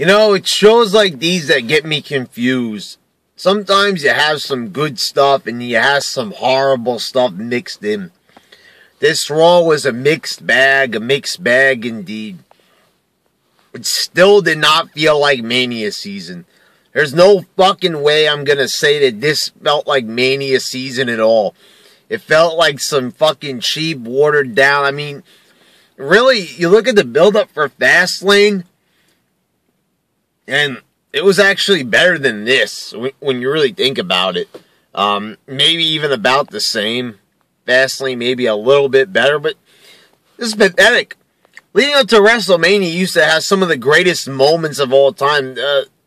You know, it's shows like these that get me confused. Sometimes you have some good stuff and you have some horrible stuff mixed in. This Raw was a mixed bag indeed. It still did not feel like Mania season. There's no fucking way I'm gonna say that this felt like Mania season at all. It felt like some fucking cheap, watered down. I mean, really, you look at the build-up for Fastlane, and it was actually better than this when you really think about it. Maybe even about the same. Fastlane maybe a little bit better, but this is pathetic. Leading up to WrestleMania used to have some of the greatest moments of all time.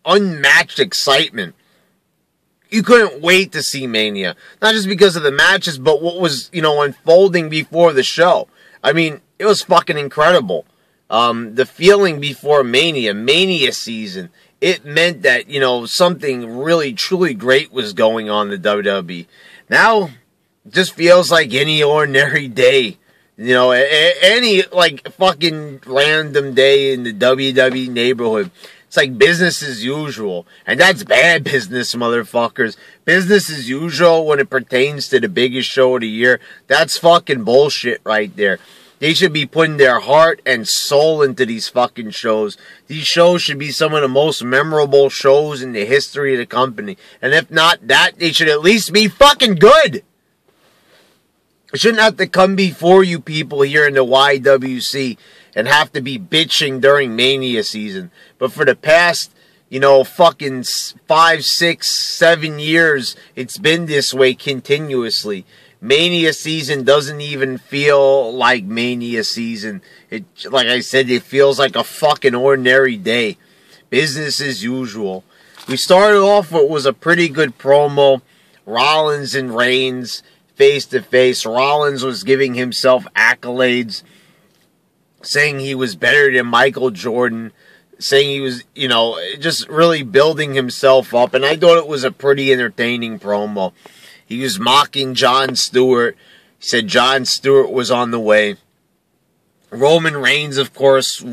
Unmatched excitement. You couldn't wait to see Mania. Not just because of the matches, but what was, unfolding before the show. I mean, it was fucking incredible. The feeling before Mania season, it meant that, something really, truly great was going on in the WWE. Now, it just feels like any ordinary day. Any, fucking random day in the WWE neighborhood. It's like business as usual. And that's bad business, motherfuckers. Business as usual when it pertains to the biggest show of the year. That's fucking bullshit right there. They should be putting their heart and soul into these fucking shows. These shows should be some of the most memorable shows in the history of the company. And if not that, they should at least be fucking good. It shouldn't have to come before you people here in the YWC and have to be bitching during Mania season. But for the past, fucking 5, 6, 7 years, it's been this way continuously. Mania season doesn't even feel like Mania season. It, like I said, it feels like a fucking ordinary day. Business as usual. We started off with what was a pretty good promo. Rollins and Reigns face to face. Rollins was giving himself accolades, saying he was better than Michael Jordan, saying he was, just really building himself up. And I thought it was a pretty entertaining promo. He was mocking Jon Stewart. He said Jon Stewart was on the way. Roman Reigns, of course,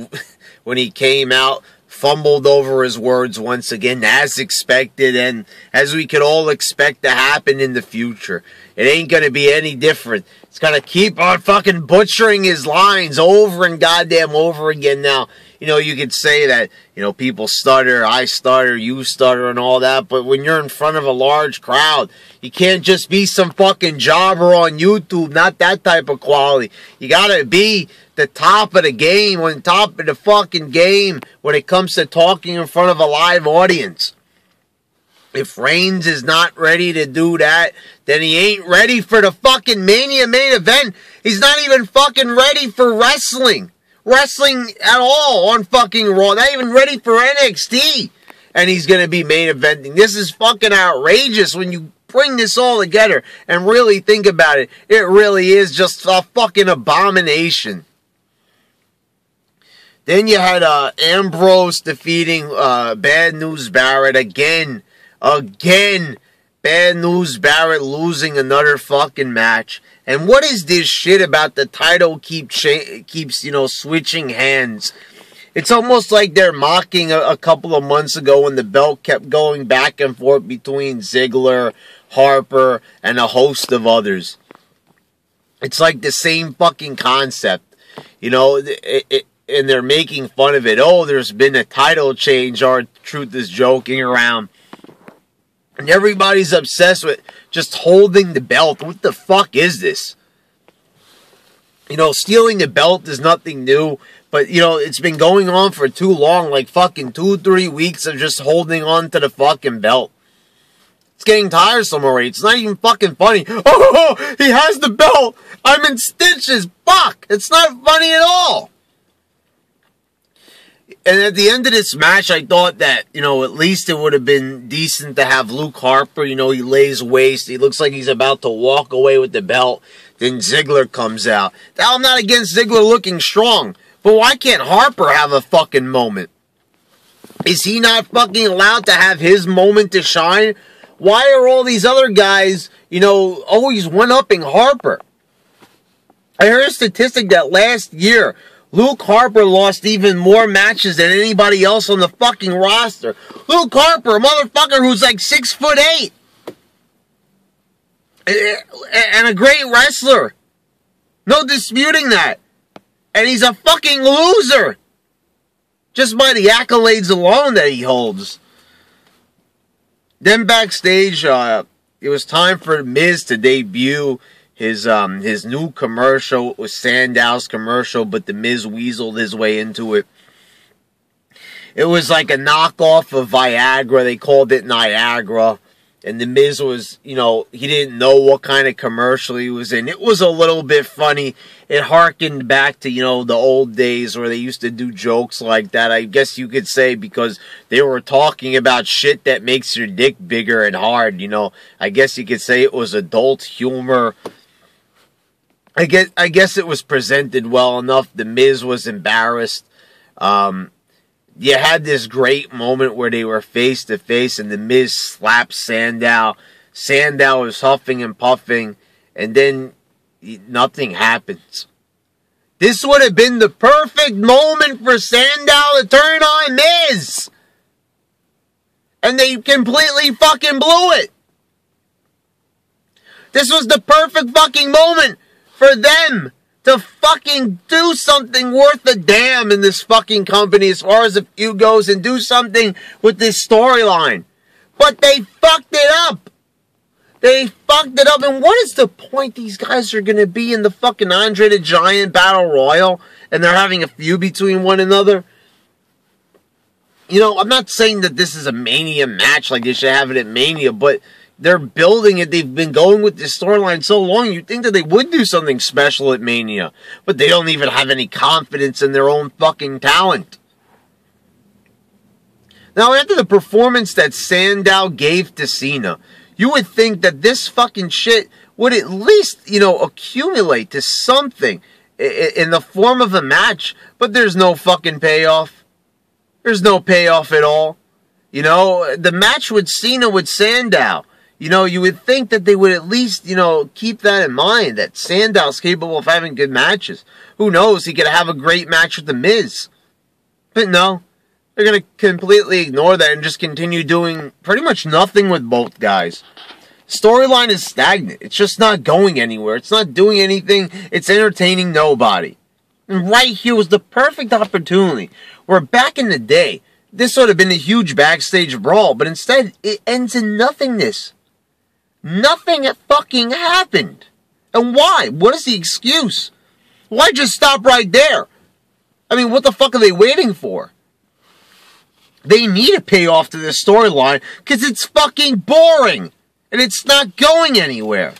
when he came out, fumbled over his words once again, as expected, and as we could all expect to happen in the future. It ain't going to be any different. It's going to keep on fucking butchering his lines over and goddamn over again now. You could say that, people stutter, I stutter, you stutter and all that, but when you're in front of a large crowd, you can't just be some fucking jobber on YouTube, not that type of quality. You gotta be the top of the game, on top of the fucking game when it comes to talking in front of a live audience. If Reigns is not ready to do that, then he ain't ready for the fucking Mania main event. He's not even fucking ready for wrestling at all on fucking Raw. Not even ready for NXT. And he's going to be main eventing. This is fucking outrageous when you bring this all together and really think about it. It really is just a fucking abomination. Then you had Ambrose defeating Bad News Barrett again. Bad News Barrett losing another fucking match. And what is this shit about the title keeps switching hands? It's almost like they're mocking a couple of months ago when the belt kept going back and forth between Ziggler, Harper, and a host of others. It's like the same fucking concept. And they're making fun of it. Oh, there's been a title change. R-Truth is joking around. And everybody's obsessed with just holding the belt. What the fuck is this? Stealing the belt is nothing new. But, it's been going on for too long. Like fucking 2-3 weeks of just holding on to the fucking belt. It's getting tiresome already. It's not even fucking funny. Oh, he has the belt. I'm in stitches. Fuck. It's not funny at all. And at the end of this match, I thought that, at least it would have been decent to have Luke Harper. He lays waste. He looks like he's about to walk away with the belt. Then Ziggler comes out. Now, I'm not against Ziggler looking strong. But why can't Harper have a fucking moment? Is he not fucking allowed to have his moment to shine? Why are all these other guys, always one-upping Harper? I heard a statistic that last year, Luke Harper lost even more matches than anybody else on the fucking roster. Luke Harper, a motherfucker who's like 6'8", and a great wrestler. No disputing that. And he's a fucking loser. Just by the accolades alone that he holds. Then backstage, it was time for Miz to debut his new commercial. It was Sandow's commercial, but the Miz weaseled his way into it. It was like a knockoff of Viagra. They called it Niagara. And the Miz was, he didn't know what kind of commercial he was in. It was a little bit funny. It harkened back to, the old days where they used to do jokes like that. I guess you could say because they were talking about shit that makes your dick bigger and hard, I guess you could say it was adult humor. I guess it was presented well enough. The Miz was embarrassed. You had this great moment where they were face to face and the Miz slapped Sandow. Sandow was huffing and puffing, and then nothing happens. This would have been the perfect moment for Sandow to turn on Miz. And they completely fucking blew it. This was the perfect fucking moment for them to fucking do something worth a damn in this fucking company as far as the feud goes and do something with this storyline. But they fucked it up. They fucked it up. And what is the point these guys are going to be in the fucking Andre the Giant Battle Royal and they're having a feud between one another? I'm not saying that this is a Mania match like they should have it at Mania, but they're building it. They've been going with this storyline so long. You'd think that they would do something special at Mania. But they don't even have any confidence in their own fucking talent. Now, after the performance that Sandow gave to Cena, you would think that this fucking shit would at least, accumulate to something in the form of a match. But there's no fucking payoff. There's no payoff at all. The match with Cena with Sandow. You would think that they would at least, keep that in mind, that Sandow's capable of having good matches. Who knows, he could have a great match with The Miz. But no, they're going to completely ignore that and just continue doing pretty much nothing with both guys. Storyline is stagnant. It's just not going anywhere. It's not doing anything. It's entertaining nobody. And right here was the perfect opportunity, where back in the day, this would have been a huge backstage brawl, but instead, it ends in nothingness. Nothing fucking happened. And why? What is the excuse? Why just stop right there? I mean, what the fuck are they waiting for? They need a payoff to this storyline because it's fucking boring. And it's not going anywhere.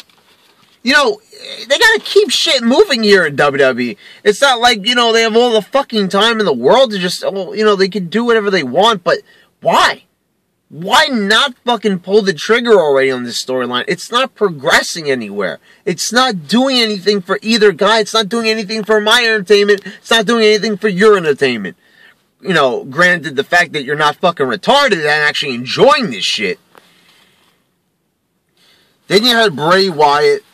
They gotta keep shit moving here in WWE. It's not like, they have all the fucking time in the world to just, they can do whatever they want, but why? Why not fucking pull the trigger already on this storyline? It's not progressing anywhere. It's not doing anything for either guy. It's not doing anything for my entertainment. It's not doing anything for your entertainment. Granted the fact that you're not fucking retarded and actually enjoying this shit. Then you had Bray Wyatt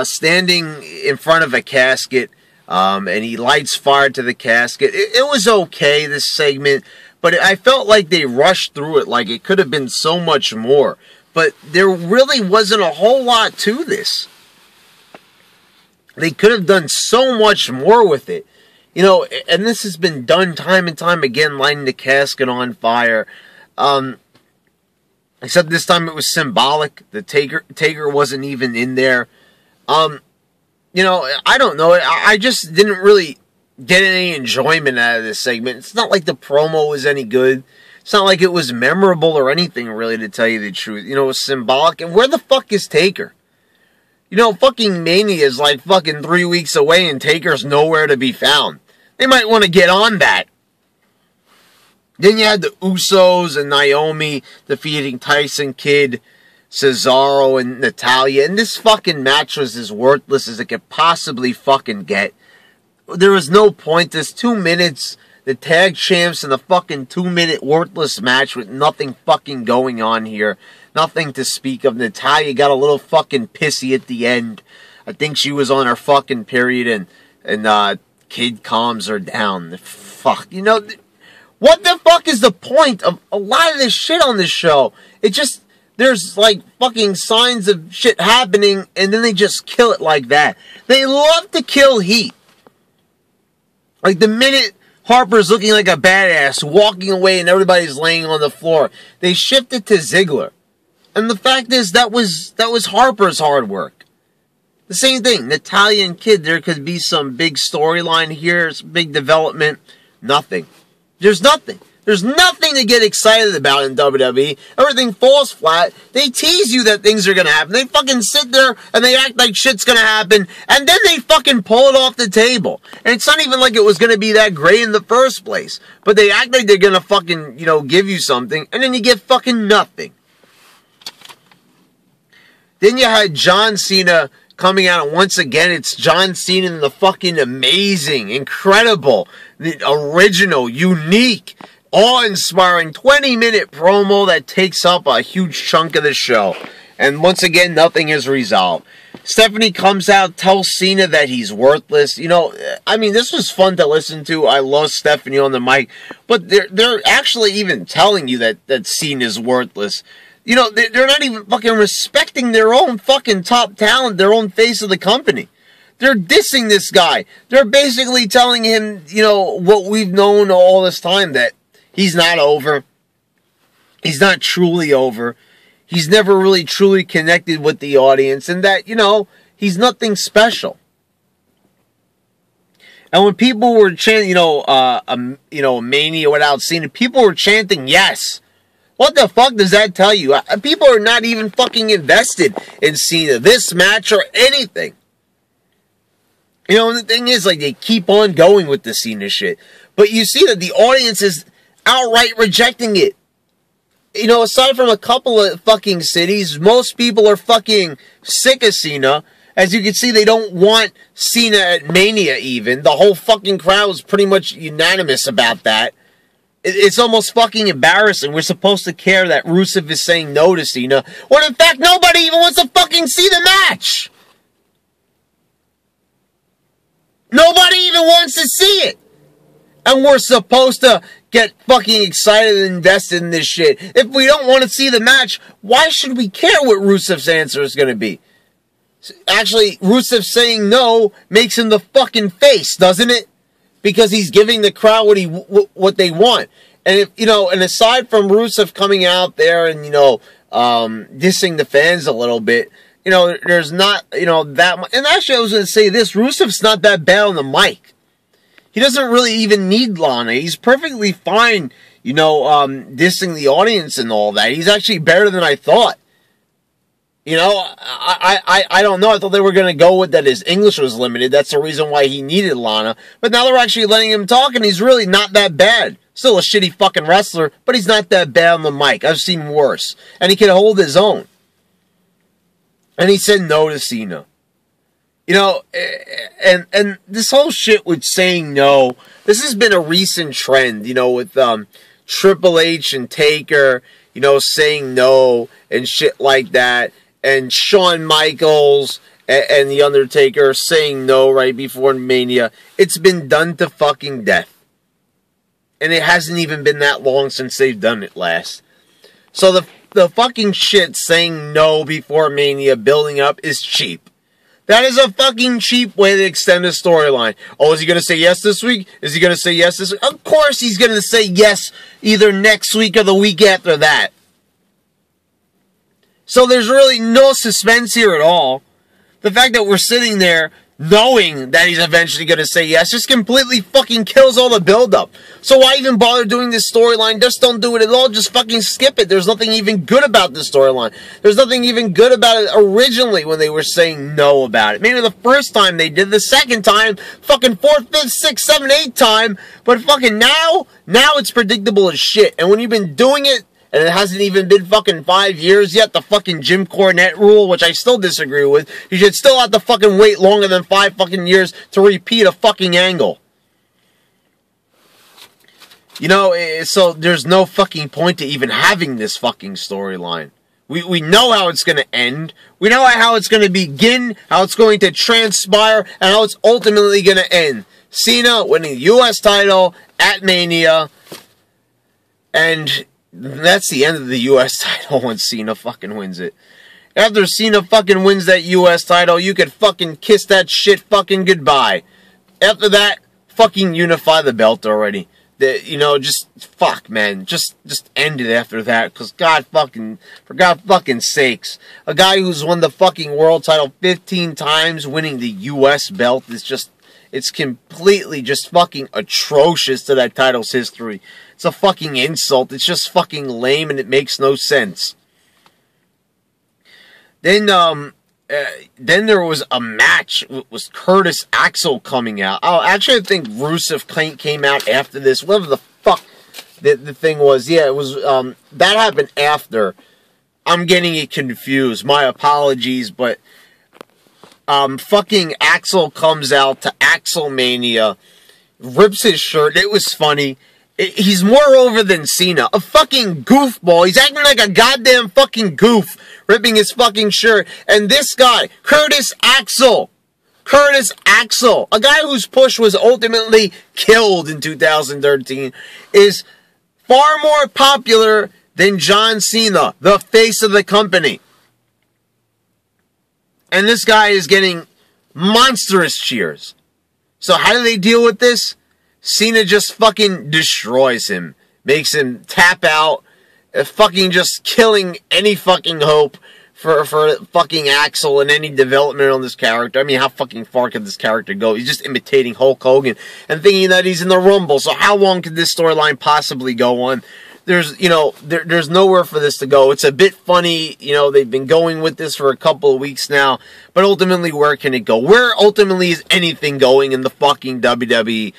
standing in front of a casket, and he lights fire to the casket. It was okay, this segment. But I felt like they rushed through it, like it could have been so much more. But there really wasn't a whole lot to this. They could have done so much more with it. And this has been done time and time again, lighting the casket on fire. Except this time it was symbolic. The Taker wasn't even in there. I don't know. I just didn't really get any enjoyment out of this segment. It's not like the promo was any good. It's not like it was memorable or anything, really, to tell you the truth. It was symbolic. And where the fuck is Taker? Fucking Mania is like fucking 3 weeks away and Taker's nowhere to be found. They might want to get on that. Then you had the Usos and Naomi defeating Tyson Kidd, Cesaro, and Natalya. And this fucking match was as worthless as it could possibly fucking get. There was no point. There's 2 minutes. The tag champs in the fucking 2-minute worthless match with nothing fucking going on here. Nothing to speak of. Natalya got a little fucking pissy at the end. I think she was on her fucking period and kid calms her down. Fuck, you know, what the fuck is the point of a lot of this shit on this show? It just, there's like fucking signs of shit happening, and then they just kill it like that. They love to kill heat. Like the minute Harper's looking like a badass, walking away, and everybody's laying on the floor, they shift it to Ziggler. And the fact is, that was Harper's hard work. The same thing, Natalya and Kid, there could be some big storyline here, some big development. Nothing. There's nothing. There's nothing to get excited about in WWE. Everything falls flat. They tease you that things are going to happen. They fucking sit there and they act like shit's going to happen. And then they fucking pull it off the table. And it's not even like it was going to be that great in the first place. But they act like they're going to fucking, you know, give you something. And then you get fucking nothing. Then you had John Cena coming out, and once again, it's John Cena in the fucking amazing, incredible, the original, unique, awe-inspiring 20-minute promo that takes up a huge chunk of the show. And once again, nothing is resolved. Stephanie comes out, tells Cena that he's worthless. You know, I mean, this was fun to listen to. I love Stephanie on the mic. But they're actually even telling you that Cena's worthless. You know, they're not even fucking respecting their own fucking top talent, their own face of the company. They're dissing this guy. They're basically telling him, you know, what we've known all this time, that he's not over. He's not truly over. He's never really truly connected with the audience, and that, you know, he's nothing special. And when people were chanting, Mania without Cena, people were chanting yes. What the fuck does that tell you? People are not even fucking invested in Cena, this match, or anything. You know, the thing is, like, they keep on going with the Cena shit. But you see that the audience is outright rejecting it. You know, aside from a couple of fucking cities, most people are fucking sick of Cena. As you can see, they don't want Cena at Mania even. The whole fucking crowd was pretty much unanimous about that. It's almost fucking embarrassing. We're supposed to care that Rusev is saying no to Cena, when in fact nobody even wants to fucking see the match. Nobody even wants to see it. And we're supposed to get fucking excited and invested in this shit. If we don't want to see the match, why should we care what Rusev's answer is going to be? Actually, Rusev saying no makes him the fucking face, doesn't it? Because he's giving the crowd what they want. And if, you know, and aside from Rusev coming out there and, you know, dissing the fans a little bit, you know, there's not, you know, that much. And actually, I was going to say this, Rusev's not that bad on the mic. He doesn't really even need Lana. He's perfectly fine, you know, dissing the audience and all that. He's actually better than I thought. You know, I don't know. I thought they were going to go with that his English was limited. That's the reason why he needed Lana. But now they're actually letting him talk, and he's really not that bad. Still a shitty fucking wrestler, but he's not that bad on the mic. I've seen worse. And he can hold his own. And he said no to Cena. You know, and this whole shit with saying no, this has been a recent trend, you know, with Triple H and Taker, you know, saying no and shit like that. And Shawn Michaels and The Undertaker saying no right before Mania. It's been done to fucking death. And it hasn't even been that long since they've done it last. So the fucking shit saying no before Mania, building up, is cheap. That is a fucking cheap way to extend a storyline. Oh, is he going to say yes this week? Is he going to say yes this week? Of course he's going to say yes either next week or the week after that. So there's really no suspense here at all. The fact that we're sitting there knowing that he's eventually going to say yes just completely fucking kills all the build-up. So why even bother doing this storyline? Just don't do it at all. Just fucking skip it. There's nothing even good about this storyline. There's nothing even good about it originally when they were saying no about it. Maybe the first time they did, the second time, fucking fourth, fifth, sixth, seventh, eighth time. But fucking now it's predictable as shit. And when you've been doing it, and it hasn't even been fucking 5 years yet, the fucking Jim Cornette rule, which I still disagree with. You should still have to fucking wait longer than 5 fucking years to repeat a fucking angle. You know, so there's no fucking point to even having this fucking storyline. We know how it's going to end. We know how it's going to begin, how it's going to transpire, and how it's ultimately going to end. Cena winning the U.S. title at Mania. And that's the end of the U.S. title when Cena fucking wins it. After Cena fucking wins that U.S. title, you could fucking kiss that shit fucking goodbye. After that, fucking unify the belt already. Just fuck, man. Just end it after that. Because for God fucking sakes, a guy who's won the fucking world title 15 times, winning the U.S. belt is just, it's completely just fucking atrocious to that title's history. It's a fucking insult. It's just fucking lame and it makes no sense. Then there was a match with Curtis Axel coming out. Oh, actually, I think Rusev came out after this. Whatever the fuck the thing was. Yeah, it was, that happened after. I'm getting it confused. My apologies, but, fucking Axel comes out to Axelmania, rips his shirt. It was funny. He's more over than Cena. A fucking goofball. He's acting like a goddamn fucking goof, ripping his fucking shirt. And this guy, Curtis Axel, a guy whose push was ultimately killed in 2013, is far more popular than John Cena, the face of the company. And this guy is getting monstrous cheers. So how do they deal with this? Cena just fucking destroys him. Makes him tap out. Fucking just killing any fucking hope for fucking Axel and any development on this character. I mean, how fucking far could this character go? He's just imitating Hulk Hogan and thinking that he's in the Rumble. So how long could this storyline possibly go on? There's nowhere for this to go. It's a bit funny, they've been going with this for a couple of weeks now, but ultimately, where can it go? Where ultimately is anything going in the fucking WWE?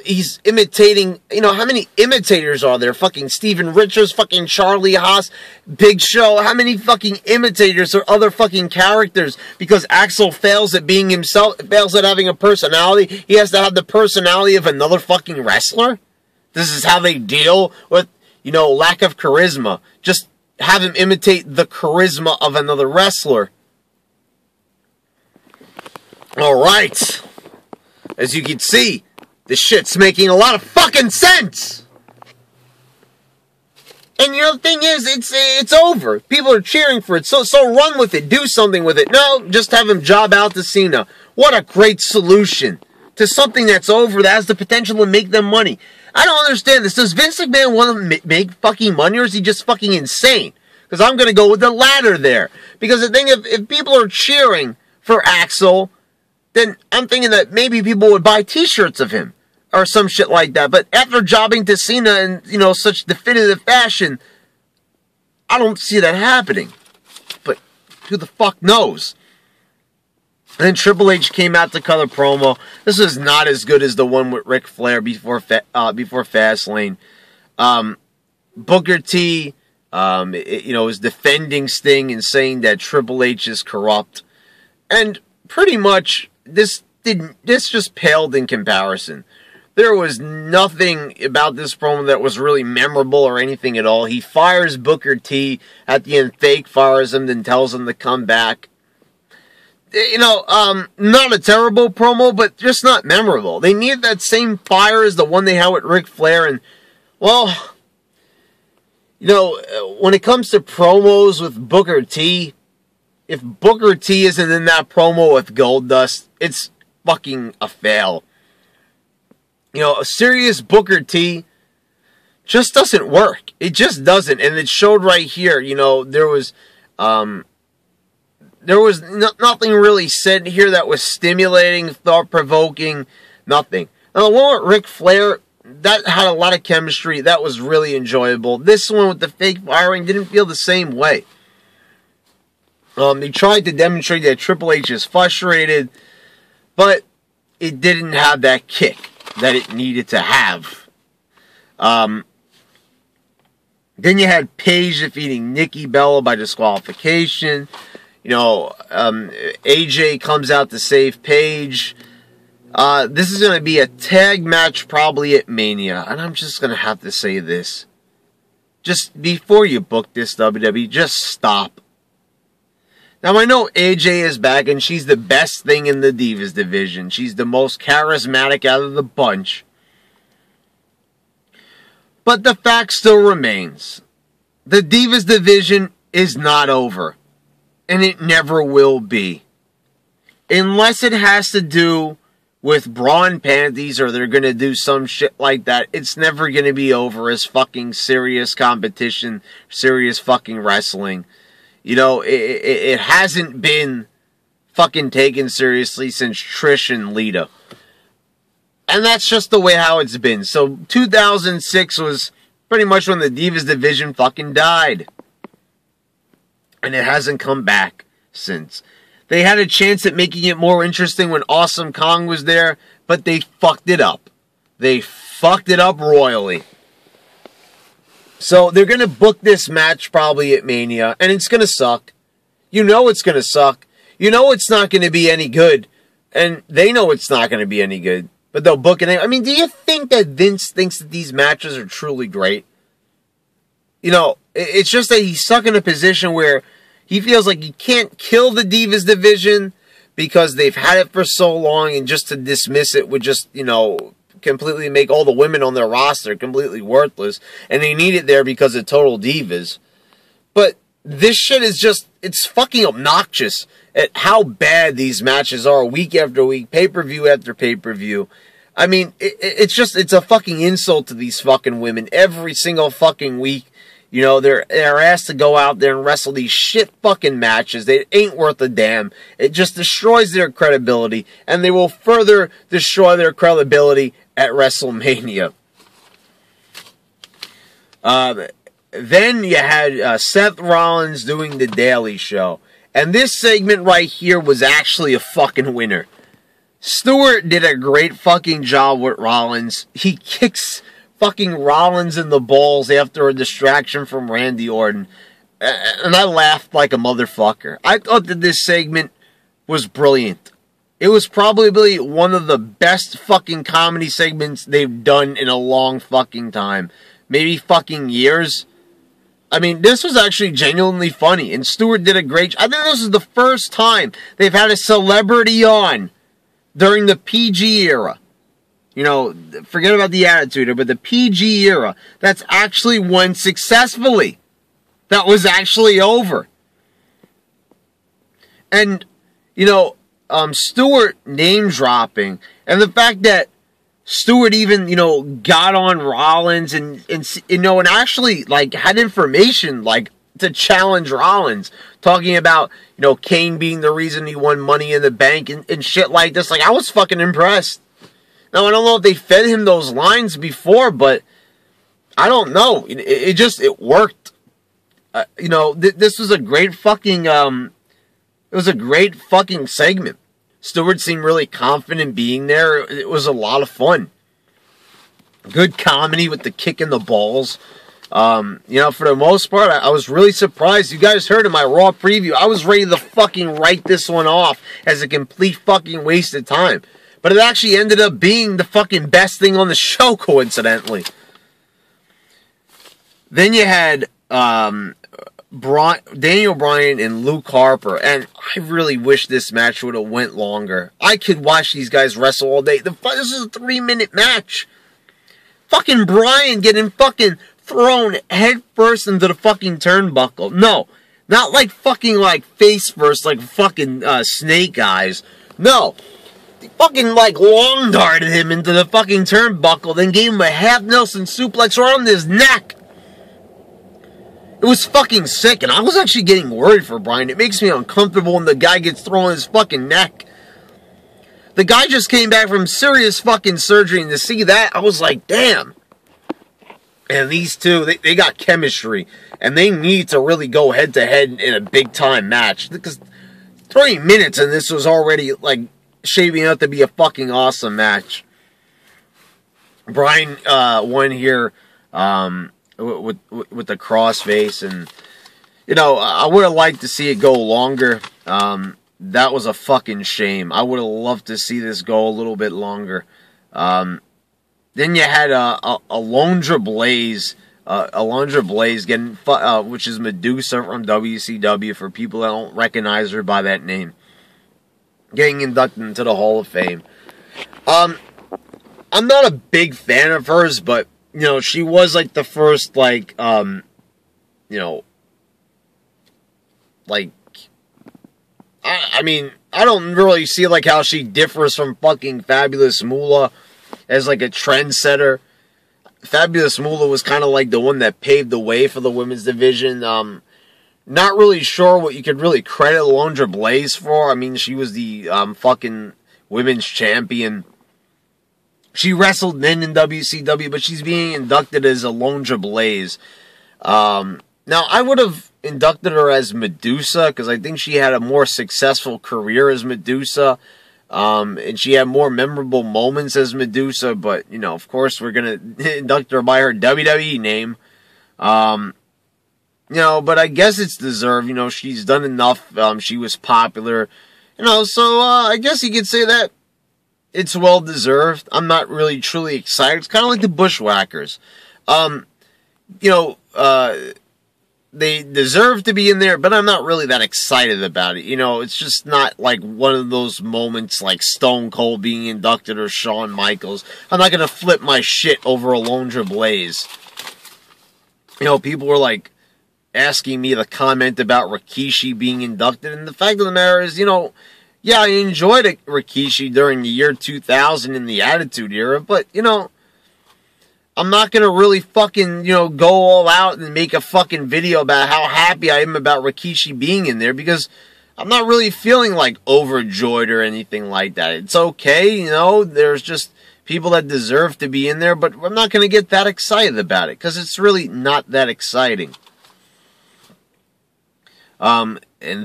He's imitating, how many imitators are there? Fucking Steven Richards, fucking Charlie Haas, Big Show. How many fucking imitators or other fucking characters? Because Axel fails at being himself, fails at having a personality. He has to have the personality of another fucking wrestler? This is how they deal with, lack of charisma. Just have him imitate the charisma of another wrestler. Alright. As you can see, this shit's making a lot of fucking sense! And the thing is, it's over. People are cheering for it, so run with it. Do something with it. No, just have him job out to Cena. What a great solution to something that's over that has the potential to make them money. I don't understand this. Does Vince McMahon want to make fucking money, or is he just fucking insane? Because I'm going to go with the latter there. Because the thing, if people are cheering for Axel, then I'm thinking that maybe people would buy t-shirts of him. Or some shit like that. But after jobbing to Cena in, such definitive fashion, I don't see that happening. But who the fuck knows? And then Triple H came out to cut a promo. This is not as good as the one with Ric Flair before Fastlane. Booker T, is defending Sting and saying that Triple H is corrupt. And pretty much, this just paled in comparison. There was nothing about this promo that was really memorable or anything at all. He fires Booker T at the end, fake fires him, then tells him to come back. Not a terrible promo, but just not memorable. They need that same fire as the one they had with Ric Flair, and, well, when it comes to promos with Booker T, if Booker T isn't in that promo with Goldust, it's fucking a fail. A serious Booker T just doesn't work. It just doesn't. And it showed right here. There was nothing really said here that was stimulating, thought-provoking, nothing. Now, the one with Ric Flair, that had a lot of chemistry. That was really enjoyable. This one with the fake firing didn't feel the same way. They tried to demonstrate that Triple H is frustrated, but it didn't have that kick that it needed to have. Then you had Paige defeating Nikki Bella by disqualification. AJ comes out to save Paige. This is going to be a tag match probably at Mania. And I'm just going to have to say this. Just before you book this, WWE, just stop. Now, I know AJ is back, and she's the best thing in the Divas division. She's the most charismatic out of the bunch. But the fact still remains. The Divas division is not over. And it never will be. Unless it has to do with bra and panties, or they're going to do some shit like that, it's never going to be over as fucking serious competition, serious fucking wrestling. You know, it hasn't been fucking taken seriously since Trish and Lita. And that's just the way how it's been. So 2006 was pretty much when the Divas division fucking died. And it hasn't come back since. They had a chance at making it more interesting when Awesome Kong was there, but they fucked it up. They fucked it up royally. So they're going to book this match probably at Mania, and it's going to suck. You know it's going to suck. You know it's not going to be any good. And they know it's not going to be any good. But they'll book it. I mean, do you think that Vince thinks that these matches are truly great? You know, it's just that he's stuck in a position where he feels like he can't kill the Divas division because they've had it for so long, and just to dismiss it would just, you know, completely make all the women on their roster completely worthless, and they need it there because of Total Divas. But this shit is just, it's fucking obnoxious at how bad these matches are week after week, pay-per-view after pay-per-view. I mean, it's just, it's a fucking insult to these fucking women every single fucking week. You know, they're asked to go out there and wrestle these shit fucking matches. They ain't worth a damn. It just destroys their credibility, and they will further destroy their credibility at WrestleMania. Then you had Seth Rollins doing the Daily Show. And this segment right here was actually a fucking winner. Stewart did a great fucking job with Rollins. He kicks fucking Rollins in the balls after a distraction from Randy Orton. And I laughed like a motherfucker. I thought that this segment was brilliant. It was probably one of the best fucking comedy segments they've done in a long fucking time. Maybe fucking years. I mean, this was actually genuinely funny. And Stewart did a great job. I think this is the first time they've had a celebrity on during the PG era. You know, forget about the Attitude Era, but the PG era. That's actually won successfully. That was actually over. And, you know, Stewart name dropping, and the fact that Stewart even, you know, got on Rollins and you know, and actually, like, had information, like, to challenge Rollins, talking about, you know, Kane being the reason he won Money in the Bank and shit like this. Like, I was fucking impressed. Now, I don't know if they fed him those lines before, but I don't know. It worked. You know, this was a great fucking, it was a great fucking segment. Stewart seemed really confident being there. It was a lot of fun. Good comedy with the kick in the balls. You know, for the most part, I was really surprised. You guys heard in my Raw preview, I was ready to fucking write this one off as a complete fucking waste of time. But it actually ended up being the fucking best thing on the show, coincidentally. Then you had Daniel Bryan and Luke Harper, and I really wish this match would have went longer. I could watch these guys wrestle all day. This is a 3-minute match. Fucking Bryan getting fucking thrown head first into the fucking turnbuckle. No, not like fucking like face first, like fucking Snake Eyes. No. They fucking, like, long darted him into the fucking turnbuckle, then gave him a half Nelson suplex right on his neck. It was fucking sick, and I was actually getting worried for Bryan. It makes me uncomfortable when the guy gets thrown on his fucking neck. The guy just came back from serious fucking surgery, and to see that, I was like, damn. And these two, they got chemistry, and they need to really go head-to-head in a big-time match, because 3 minutes and this was already, like, shaping up to be a fucking awesome match. Bryan won here with the crossface, and you know, I would have liked to see it go longer. That was a fucking shame. I would have loved to see this go a little bit longer. Then you had Alundra Blaze Alundra Blaze getting, which is Medusa from WCW for people that don't recognize her by that name, getting inducted into the Hall of Fame. I'm not a big fan of hers, but, you know, she was, like, the first, like, you know, like, I mean, I don't really see, like, how she differs from fucking Fabulous Moolah as, like, a trendsetter. Fabulous Moolah was kind of like the one that paved the way for the women's division. Not really sure what you could really credit Alundra Blaze for. I mean, she was the fucking women's champion. She wrestled men in WCW, but she's being inducted as Alundra Blaze. Now, I would have inducted her as Medusa, because I think she had a more successful career as Medusa. And she had more memorable moments as Medusa, but, you know, of course, we're going to induct her by her WWE name. You know, but I guess it's deserved. You know, she's done enough. She was popular. You know, so I guess you could say that it's well deserved. I'm not really truly excited. It's kind of like the Bushwhackers. You know, they deserve to be in there, but I'm not really that excited about it. You know, it's just not like one of those moments like Stone Cold being inducted or Shawn Michaels. I'm not going to flip my shit over Alundra Blaze. You know, people were like asking me to comment about Rikishi being inducted, and the fact of the matter is, you know, yeah, I enjoyed Rikishi during the year 2000 in the Attitude Era, but, you know, I'm not going to really fucking, you know, go all out and make a fucking video about how happy I am about Rikishi being in there, because I'm not really feeling, like, overjoyed or anything like that. It's okay, you know, there's just people that deserve to be in there, but I'm not going to get that excited about it, because it's really not that exciting. And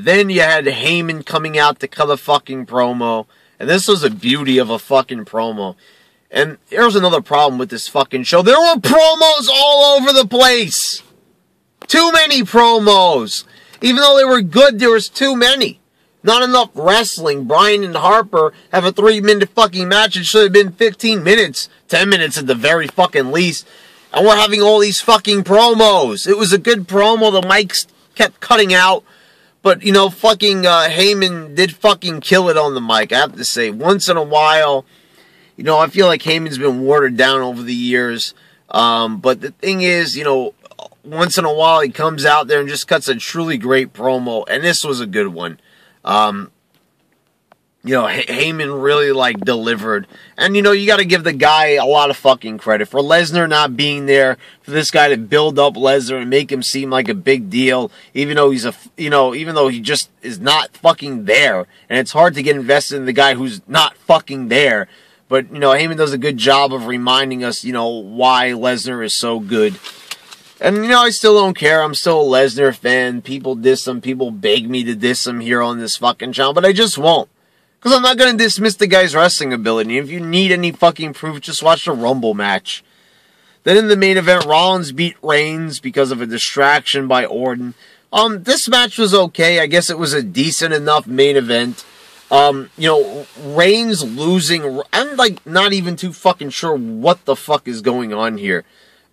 then you had Heyman coming out to cut a fucking promo, and this was a beauty of a fucking promo. And here's another problem with this fucking show. There were promos all over the place. Too many promos. Even though they were good, there was too many. Not enough wrestling. Bryan and Harper have a 3-minute fucking match. It should have been 15 minutes. 10 minutes at the very fucking least. And we're having all these fucking promos. It was a good promo. The mics kept cutting out. But, you know, fucking Heyman did fucking kill it on the mic, I have to say. Once in a while, you know, I feel like Heyman's been watered down over the years. But the thing is, you know, once in a while he comes out there and just cuts a truly great promo. And this was a good one. You know, Heyman really, like, delivered. And, you know, you got to give the guy a lot of fucking credit. For Lesnar not being there, for this guy to build up Lesnar and make him seem like a big deal, even though he's even though he just is not fucking there. And it's hard to get invested in the guy who's not fucking there. But, you know, Heyman does a good job of reminding us, you know, why Lesnar is so good. And, you know, I still don't care. I'm still a Lesnar fan. People diss him. People beg me to diss him here on this fucking channel. But I just won't. Because I'm not going to dismiss the guy's wrestling ability. If you need any fucking proof, just watch the Rumble match. Then in the main event, Rollins beat Reigns because of a distraction by Orton. This match was okay. I guess it was a decent enough main event. You know, Reigns losing, I'm like not even too fucking sure what the fuck is going on here.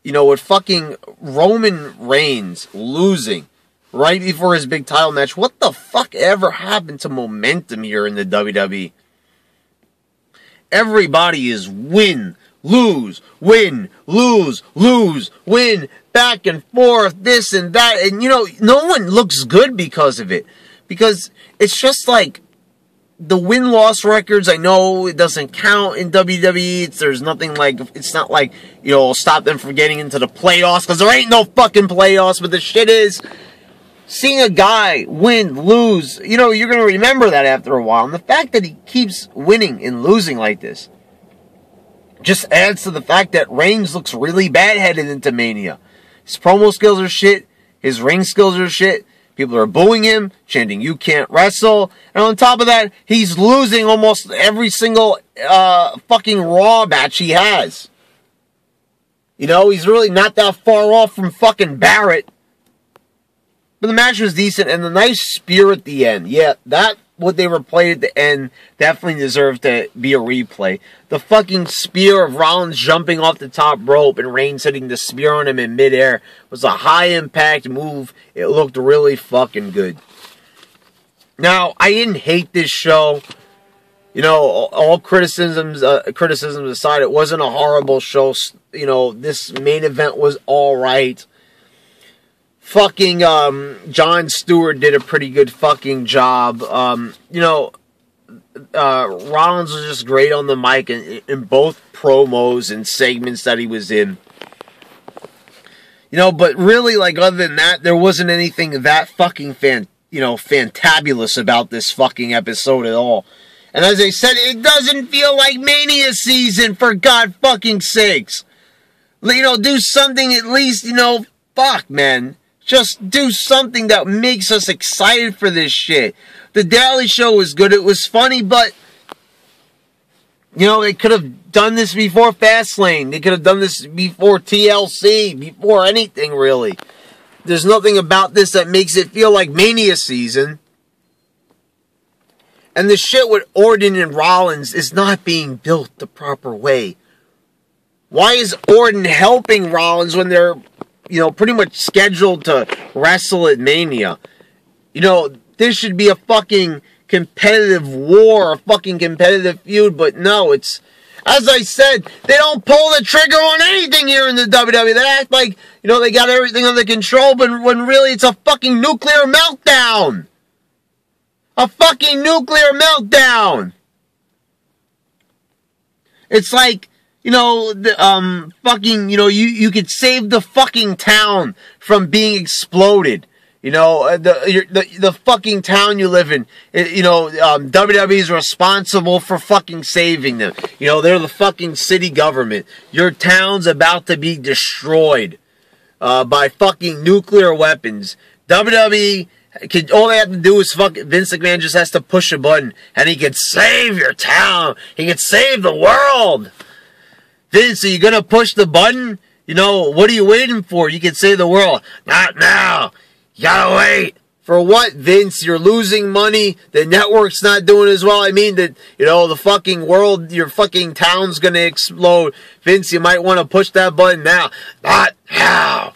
You know, with fucking Roman Reigns losing right before his big title match, what the fuck ever happened to momentum here in the WWE? Everybody is win, lose, win, lose, lose, win, back and forth, this and that, and you know, no one looks good because of it. Because it's just like, the win-loss records, I know it doesn't count in WWE. There's nothing like, it's not like, you know, stop them from getting into the playoffs, because there ain't no fucking playoffs, but the shit is, seeing a guy win, lose, you know, you're going to remember that after a while. And the fact that he keeps winning and losing like this just adds to the fact that Reigns looks really bad headed into Mania. His promo skills are shit. His ring skills are shit. People are booing him, chanting, "You can't wrestle." And on top of that, he's losing almost every single fucking Raw match he has. You know, he's really not that far off from fucking Barrett. But the match was decent, and the nice spear at the end. Yeah, that what they were played at the end definitely deserved to be a replay. The fucking spear of Rollins jumping off the top rope and Reigns hitting the spear on him in midair was a high-impact move. It looked really fucking good. Now, I didn't hate this show. You know, all criticisms aside, it wasn't a horrible show. You know, this main event was alright. Fucking Jon Stewart did a pretty good fucking job. You know, Rollins was just great on the mic in both promos and segments that he was in. You know, but really, like, other than that, there wasn't anything that fucking fantabulous about this fucking episode at all. And as I said, it doesn't feel like Mania season, for God fucking sakes. You know, do something at least, you know, fuck, man. Just do something that makes us excited for this shit. The Daily Show was good. It was funny, but, you know, they could have done this before Fastlane. They could have done this before TLC, before anything, really. There's nothing about this that makes it feel like Mania season. And the shit with Orton and Rollins is not being built the proper way. Why is Orton helping Rollins when they're, you know, pretty much scheduled to wrestle at Mania? You know, this should be a fucking competitive war, a fucking competitive feud, but no, it's, as I said, they don't pull the trigger on anything here in the WWE. They act like, you know, they got everything under control, but when really it's a fucking nuclear meltdown. A fucking nuclear meltdown. It's like, you know, the fucking, you know, you could save the fucking town from being exploded. You know, the fucking town you live in, you know, WWE is responsible for fucking saving them. You know, they're the fucking city government. Your town's about to be destroyed by fucking nuclear weapons. WWE, all they have to do is Vince McMahon just has to push a button and he can save your town. He can save the world. Vince, are you going to push the button? You know, what are you waiting for? You can save the world. Not now. You gotta wait. For what, Vince? You're losing money. The network's not doing as well. I mean, that, you know, the fucking world, your fucking town's gonna explode. Vince, you might want to push that button now. Not now.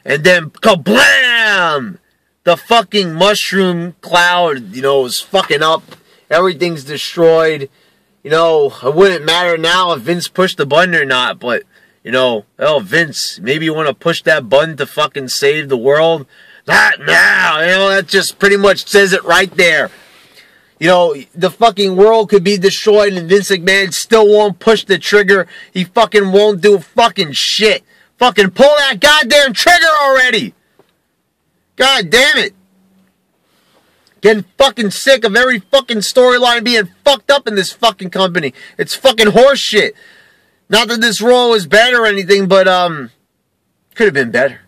And then, kablam! The fucking mushroom cloud, you know, is fucking up. Everything's destroyed. You know, it wouldn't matter now if Vince pushed the button or not, but, you know, oh, Vince, maybe you want to push that button to fucking save the world? Not now. You know, that just pretty much says it right there. You know, the fucking world could be destroyed and Vince McMahon still won't push the trigger. He fucking won't do fucking shit. Fucking pull that goddamn trigger already. God damn it. Getting fucking sick of every fucking storyline being fucked up in this fucking company. It's fucking horse shit. Not that this Raw was bad or anything, but, could have been better.